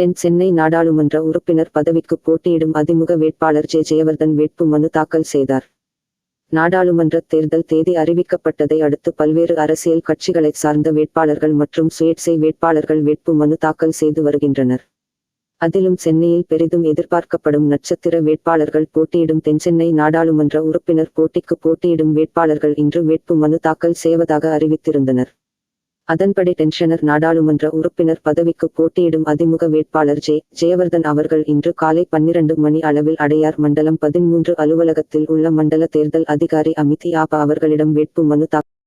தென் சென்னை நாடாளுமன்ற உறுப்பினர் பதவிக்கு போட்டியிடும் அதிமுக வேட்பாளர் ஜெயவர்தன் வேட்பு மனு தாக்கல் செய்தார். நாடாளுமன்ற தேர்தல் தேதி அறிவிக்கப்பட்டதை அடுத்து பல்வேறு அரசியல் கட்சிகளைச் சார்ந்த வேட்பாளர்கள் மற்றும் சுயேட்சை வேட்பாளர்கள் வேட்பு மனு தாக்கல் செய்து வருகின்றனர். அதிலும் சென்னையில் பெரிதும் எதிர்பார்க்கப்படும் நட்சத்திர வேட்பாளர்கள் போட்டியிடும் தென்சென்னை நாடாளுமன்ற உறுப்பினர் போட்டியிடும் வேட்பாளர்கள் இன்று வேட்பு மனு தாக்கல் செய்வதாக அறிவித்திருந்தனர். அதன்படி டென்ஷனர் நாடாளுமன்ற உறுப்பினர் பதவிக்கு போட்டியிடும் அதிமுக வேட்பாளர் ஜெயவர்தன் அவர்கள் இன்று காலை 12 மணி அளவில் அடையார் மண்டலம் 13 அலுவலகத்தில் உள்ள மண்டல தேர்தல் அதிகாரி அமித் யாப் அவர்களிடம் வேட்பு மனு தாக்கல்